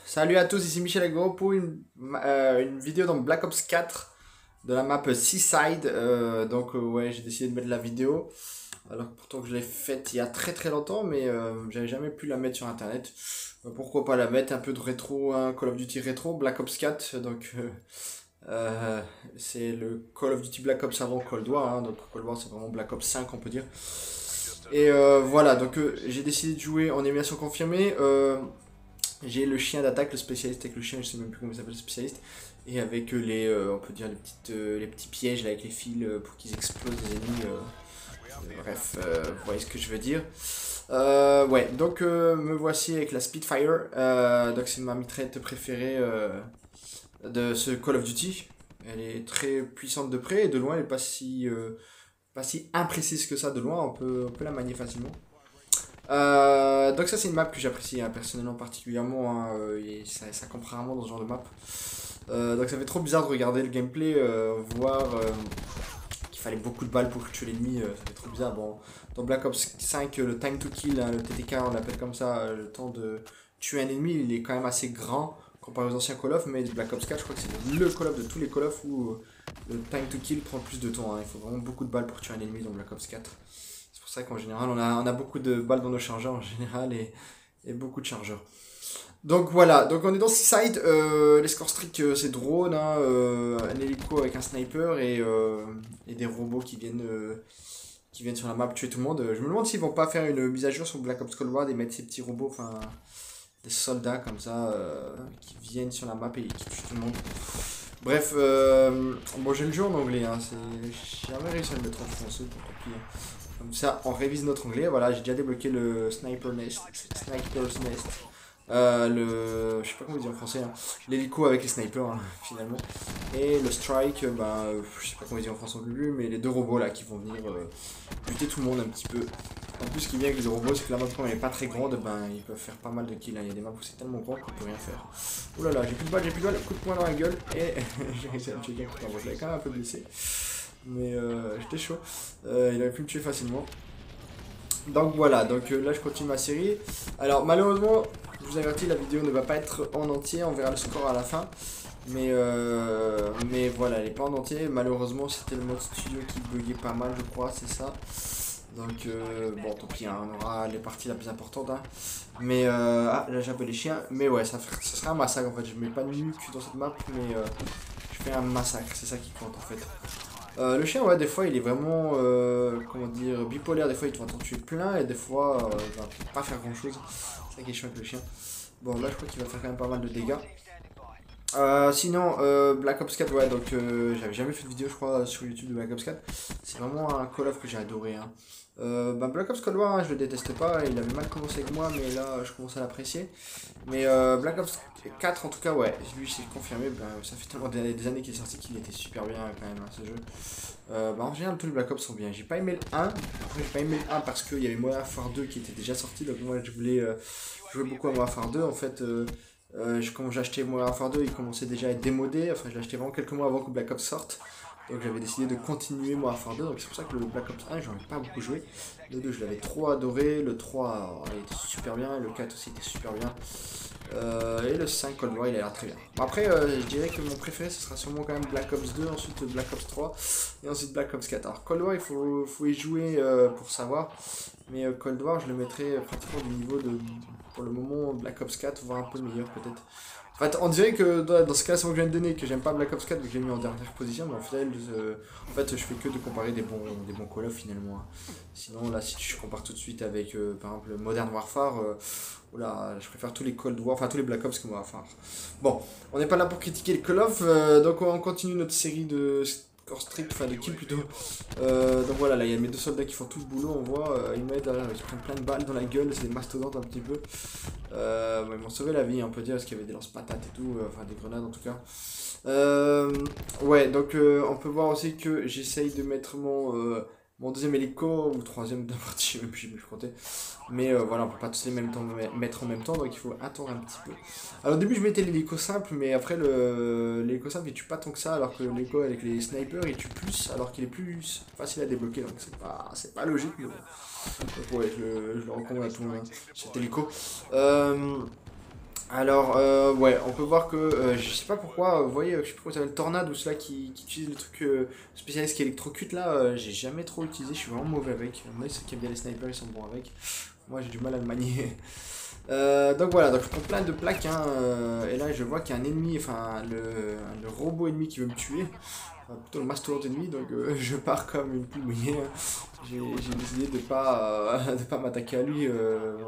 Salut à tous, ici Michel Agro pour une vidéo dans Black Ops 4 de la map Seaside. Ouais, j'ai décidé de mettre la vidéo. Alors pourtant que je l'ai faite il y a très longtemps, mais j'avais jamais pu la mettre sur internet. Pourquoi pas la mettre, un peu de rétro, un Call of Duty rétro, Black Ops 4. C'est le Call of Duty Black Ops avant Cold War, hein, donc Cold War c'est vraiment Black Ops 5 on peut dire. J'ai décidé de jouer en émulation confirmée. J'ai le chien d'attaque, le spécialiste avec le chien, je sais même plus comment il s'appelle le spécialiste. Et avec on peut dire les petits pièges là, avec les fils pour qu'ils explosent les ennemis. Vous voyez ce que je veux dire. Me voici avec la Spitfire. Donc c'est ma mitraillette préférée de ce Call of Duty. Elle est très puissante de près et de loin elle est pas si imprécise que ça de loin, on peut la manier facilement. Donc ça c'est une map que j'apprécie hein, personnellement particulièrement, hein, et ça comprend rarement dans ce genre de map. Donc ça fait trop bizarre de regarder le gameplay, voir qu'il fallait beaucoup de balles pour tuer l'ennemi, ça fait trop bizarre. Bon, dans Black Ops 5, le time to kill, hein, le TTK on l'appelle comme ça, le temps de tuer un ennemi, il est quand même assez grand comparé aux anciens Call of, mais Black Ops 4 je crois que c'est le Call of de tous les Call of où le time to kill prend plus de temps, hein. Il faut vraiment beaucoup de balles pour tuer un ennemi dans Black Ops 4. C'est pour ça qu'en général, on a beaucoup de balles dans nos chargeurs en général et beaucoup de chargeurs. Donc voilà, donc on est dans Seaside, les score streak c'est drone, hein, un hélico avec un sniper et des robots qui viennent sur la map tuer tout le monde. Je me demande s'ils vont pas faire une mise à jour sur Black Ops Cold War et mettre ces petits robots, enfin des soldats comme ça qui viennent sur la map et qui tuent tout le monde. Bref, bon j'ai le jeu en anglais, hein, j'ai jamais réussi à le mettre en français, tant pis. Comme ça, on révise notre anglais. Voilà, j'ai déjà débloqué le Sniper's Nest. Je sais pas comment dire en français, hein. L'hélico avec les snipers, hein, finalement. Et le strike, je sais pas comment dire en français non plus, mais les deux robots là qui vont venir buter tout le monde un petit peu. En plus, ce qui est bien avec les robots, c'est que la map, quand elle est pas très grande, ils peuvent faire pas mal de kills, hein. Il y a des maps où c'est tellement grand qu'on peut rien faire. Ouh là là, j'ai plus de balles, coup de poing dans la gueule, et j'ai réussi à me checker un coup de poing. Je l'avais quand même un peu blessé. Mais j'étais chaud. Il avait pu me tuer facilement. Donc voilà, là je continue ma série. Alors malheureusement, je vous avertis, la vidéo ne va pas être en entier. On verra le score à la fin. Mais voilà, elle n'est pas en entier. Malheureusement, c'était le mode studio qui buguait pas mal, je crois, c'est ça. Bon, tant pis, hein, on aura les parties la plus importante. Hein. Là j'ai un peu les chiens. Mais ouais, ça sera un massacre en fait. Je mets pas de nuque dans cette map, mais je fais un massacre. C'est ça qui compte en fait. Le chien, ouais, des fois, il est vraiment, comment dire, bipolaire. Des fois, il va t'en tuer plein et des fois, il va pas faire grand chose. C'est ça qui est chiant avec le chien. Bon, là, je crois qu'il va faire quand même pas mal de dégâts. Sinon, Black Ops 4, ouais, j'avais jamais fait de vidéo, je crois, sur YouTube de Black Ops 4. C'est vraiment un Call of que j'ai adoré. Hein. Black Ops Cold War, hein, je le déteste pas, il avait mal commencé avec moi, mais là, je commence à l'apprécier. Mais Black Ops 4, en tout cas, ouais, lui, c'est confirmé, ça fait tellement des années qu'il est sorti qu'il était super bien quand même, hein, ce jeu. En général, tous les Black Ops sont bien. J'ai pas aimé le 1, après, j'ai pas aimé le 1 parce qu'il y avait Modern Warfare 2 qui était déjà sorti, donc moi, je voulais jouer beaucoup à Modern Warfare 2, en fait. Quand j'ai acheté Modern Warfare 2, il commençait déjà à être démodé. Enfin, je l'ai acheté vraiment quelques mois avant que Black Ops sorte. Donc j'avais décidé de continuer Modern Warfare 2. Donc c'est pour ça que le Black Ops 1, j'en ai pas beaucoup joué. Le 2, je l'avais trop adoré. Le 3, il était super bien. Le 4 aussi était super bien. Et le 5, Cold War, il a l'air très bien. Bon, après, je dirais que mon préféré, ce sera sûrement quand même Black Ops 2, ensuite Black Ops 3, et ensuite Black Ops 4. Alors, Cold War, il faut y jouer pour savoir. Mais Cold War, je le mettrais pratiquement du niveau de, pour le moment, Black Ops 4, voire un peu meilleur peut-être. En fait, on dirait que dans ce classement que je viens de donner, que j'aime pas Black Ops 4, que j'ai mis en dernière position, mais en fait, je fais que de comparer des bons Call of finalement. Hein. Sinon, là, si je compare tout de suite avec, par exemple, Modern Warfare, oula, je préfère tous les Cold War, enfin tous les Black Ops que Modern Warfare. Bon, on n'est pas là pour critiquer les Call of, donc on continue notre série de score strict, enfin de kills plutôt. Donc voilà, là il y a mes deux soldats qui font tout le boulot, on voit, ils m'aident, ils se prennent plein de balles dans la gueule, c'est des mastodontes un petit peu. Ils m'ont sauvé la vie, on peut dire, parce qu'il y avait des lance-patates et tout, enfin des grenades en tout cas. On peut voir aussi que j'essaye de mettre mon deuxième hélico, ou troisième de partie, je sais même plus, je comptais. Mais voilà, on peut pas tous les mêmes temps mettre en même temps, donc il faut attendre un petit peu. Alors au début je mettais l'hélico simple, mais après l'hélico simple il tue pas tant que ça, alors que l'hélico avec les snipers il tue plus, alors qu'il est plus facile à débloquer, donc c'est pas logique, mais bon. Donc ouais, je le recommande à tout le monde, cet hélico. Alors, ouais, on peut voir que, je sais pas pourquoi, vous voyez, je sais pas comment ça s'appelle, Tornade ou ceux-là qui utilisent le truc spécialiste qui électrocute là, j'ai jamais trop utilisé, je suis vraiment mauvais avec. Moi, ceux qui aiment bien les snipers, ils sont bons avec. Moi, j'ai du mal à le manier. Donc voilà, donc je prends plein de plaques, hein, et là je vois qu'il y a un ennemi, enfin le robot ennemi qui veut me tuer, enfin, plutôt le mastodonte ennemi, donc je pars comme une poule mouillée, hein. J'ai décidé de pas m'attaquer à lui,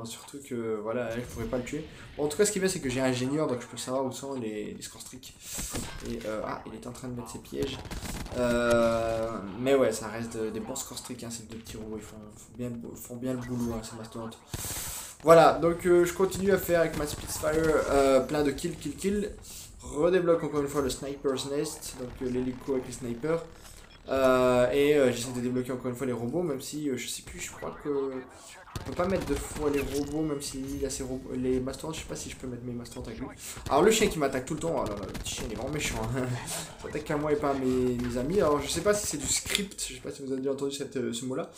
surtout que voilà, je pourrais pas le tuer. Bon, en tout cas, ce qui est bien, c'est que j'ai un ingénieur, donc je peux savoir où sont les score streaks. Et ah, il est en train de mettre ses pièges. Mais ouais, ça reste des bons score streaks, hein, ces deux petits robots, font bien le boulot, hein, ces mastodontes. Voilà, donc je continue à faire avec ma Spitfire plein de kill. Redébloque encore une fois le Sniper's Nest, donc l'hélico avec les snipers. J'essaie de débloquer encore une fois les robots, même si je sais plus, je crois que on peut pas mettre deux fois les robots, même s'il a ses robots, les mastodontes, je sais pas si je peux mettre mes mastodontes avec lui. Alors le chien qui m'attaque tout le temps, oh là là, le petit chien il est vraiment méchant, hein. Il s'attaque qu'à moi et pas à mes amis. Alors je sais pas si c'est du script, je sais pas si vous avez déjà entendu ce mot-là.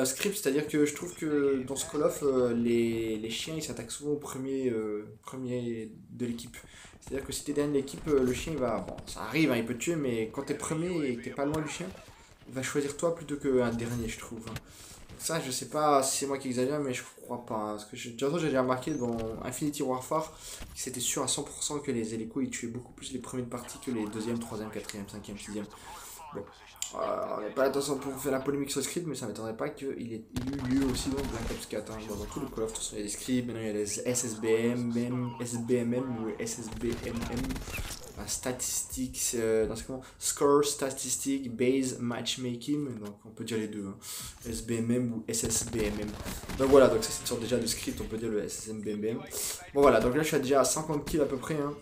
Script, c'est-à-dire que je trouve que dans ce Call of, les chiens ils s'attaquent souvent au premier de l'équipe. C'est-à-dire que si t'es dernier de l'équipe, le chien il va. Bon, ça arrive, hein, il peut te tuer, mais quand t'es premier et que t'es pas loin du chien, il va choisir toi plutôt qu'un dernier, je trouve, hein. Ça, je sais pas si c'est moi qui exagère, mais je crois pas, hein, parce que j'ai déjà remarqué dans Infinity Warfare que c'était sûr à 100% que les hélicos ils tuaient beaucoup plus les premières parties que les deuxième, troisième, quatrième, cinquième, sixième. Bon, on n'est pas attention pour faire la polémique sur le script, mais ça m'étonnerait pas qu'il ait eu lieu aussi dans Black Ops 4. Hein. Bon, dans tous les Call of, de toute façon, il y a des scripts, maintenant il y a les SSBMM ou SSBMM, statistiques, score, statistics, base, matchmaking, donc on peut dire les deux, hein. SBMM ou SSBMM. Donc voilà, donc ça c'est une sorte déjà de script, on peut dire le SSMBMM. Bon voilà, donc là je suis déjà à 50 kills à peu près, hein.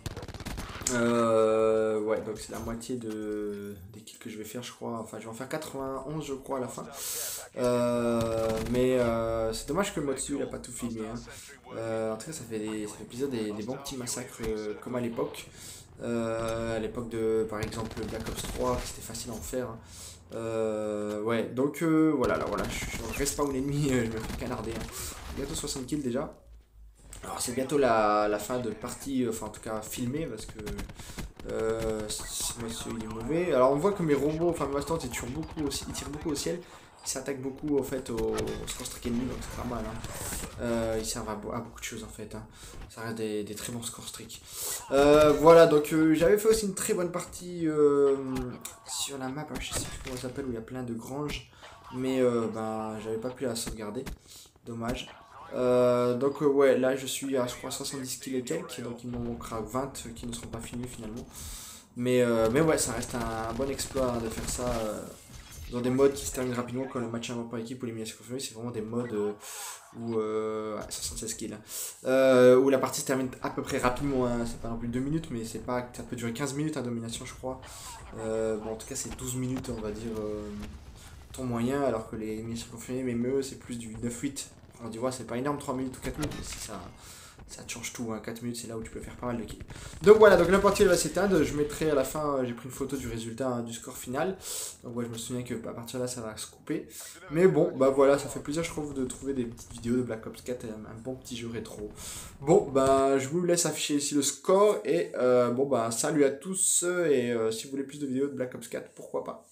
Ouais, donc c'est la moitié des kills que je vais faire, je crois. Enfin, je vais en faire 91, je crois, à la fin. C'est dommage que le mode il a pas tout filmé, hein. En tout cas, ça fait plaisir des bons petits massacres comme à l'époque de, par exemple, Black Ops 3, c'était facile à en faire, hein. Ouais, donc voilà, là, voilà, je reste pas où l'ennemi, je me fais canarder, hein. Bientôt 60 kills déjà. Alors c'est bientôt la fin de partie, enfin en tout cas filmée, parce que monsieur il est mauvais. Alors on voit que mes robots, enfin mes mastodontes ils tirent beaucoup au ciel. Ils s'attaquent beaucoup en fait au score streak ennemi, donc c'est pas mal, hein. Ils servent à beaucoup de choses en fait, hein. Ça reste des très bons score streak. Voilà, donc j'avais fait aussi une très bonne partie sur la map, alors, je sais plus comment ça s'appelle, où il y a plein de granges. Mais ben j'avais pas pu la sauvegarder. Dommage. Ouais, là je suis à je crois 70 kills et quelques, donc il m'en manquera 20 qui ne seront pas finis finalement. Mais ouais, ça reste un bon exploit, hein, de faire ça dans des modes qui se terminent rapidement comme le match avant par équipe ou l'élimination confirmée. C'est vraiment des modes où 76 kills, où la partie se termine à peu près rapidement, hein. C'est pas non plus 2 minutes, mais c'est pas, ça peut durer 15 minutes à domination, je crois. Bon, en tout cas, c'est 12 minutes, on va dire, temps moyen, alors que les éliminations confirmées, même eux, c'est plus du 9-8. On dit, ouais, c'est pas énorme, 3 minutes ou 4 minutes, mais si ça te change tout, hein. 4 minutes, c'est là où tu peux faire pas mal de kills. Donc voilà, donc la partie elle va s'éteindre. Je mettrai à la fin, j'ai pris une photo du résultat, hein, du score final. Donc ouais, je me souviens que à partir de là, ça va se couper. Mais bon, bah voilà, ça fait plaisir, je trouve, de trouver des petites vidéos de Black Ops 4, un bon petit jeu rétro. Bon, bah je vous laisse afficher ici le score. Et bon, bah salut à tous. Et si vous voulez plus de vidéos de Black Ops 4, pourquoi pas.